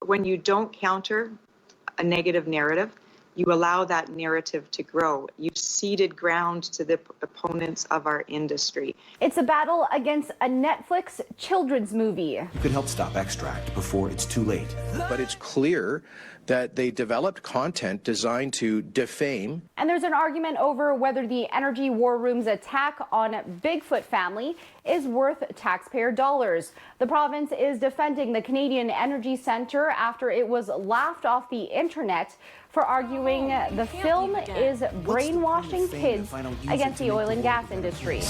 when you don't counter a negative narrative, you allow that narrative to grow. You've ceded ground to the opponents of our industry. It's a battle against a Netflix children's movie. You could help stop Extract before it's too late. But it's clear that they developed content designed to defame. And there's an argument over whether the Energy War Room's attack on Bigfoot Family is worth taxpayer dollars. The province is defending the Canadian Energy Centre after it was laughed off the internet for arguing the film is brainwashing kids against the oil and gas industry.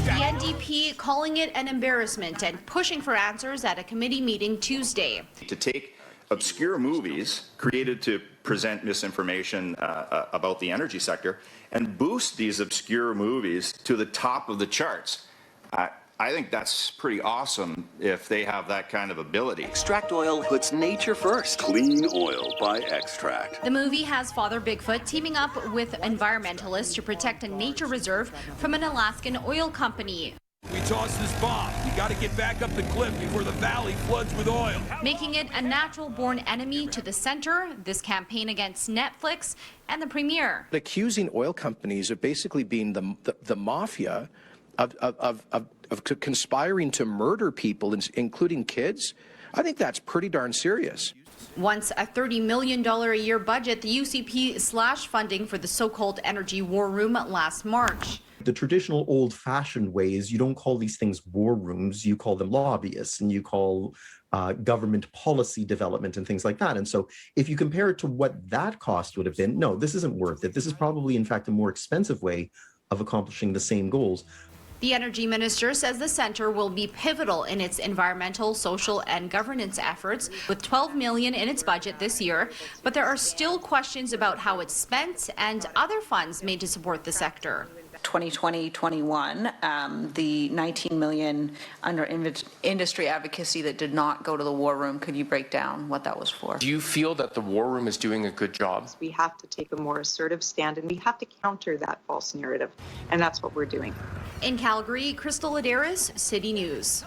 The NDP calling it an embarrassment and pushing for answers at a committee meeting Tuesday. To take obscure movies created to present misinformation about the energy sector and boost these obscure movies to the top of the charts. I think that's pretty awesome if they have that kind of ability. Extract Oil puts nature first. Clean oil by Extract. The movie has Father Bigfoot teaming up with environmentalists to protect a nature reserve from an Alaskan oil company. We toss this bomb. We got to get back up the cliff before the valley floods with oil. Making it a natural-born enemy to the center, this campaign against Netflix and the premier. Accusing oil companies of basically being the mafia of conspiring to murder people, including kids, I think that's pretty darn serious. Once a $30 million a year budget, the UCP slashed funding for the so-called Energy War Room last March. The traditional old-fashioned way is you don't call these things war rooms, you call them lobbyists, and you call government policy development and things like that. And so if you compare it to what that cost would have been, no, this isn't worth it. This is probably, in fact, a more expensive way of accomplishing the same goals. The energy minister says the centre will be pivotal in its environmental, social and governance efforts, with $12 million in its budget this year, but there are still questions about how it's spent and other funds made to support the sector. 2020-21, the $19 million under industry advocacy that did not go to the war room, could you break down what that was for? Do you feel that the war room is doing a good job? We have to take a more assertive stand and we have to counter that false narrative, and that's what we're doing. In Calgary, Crystal Adaris, City News.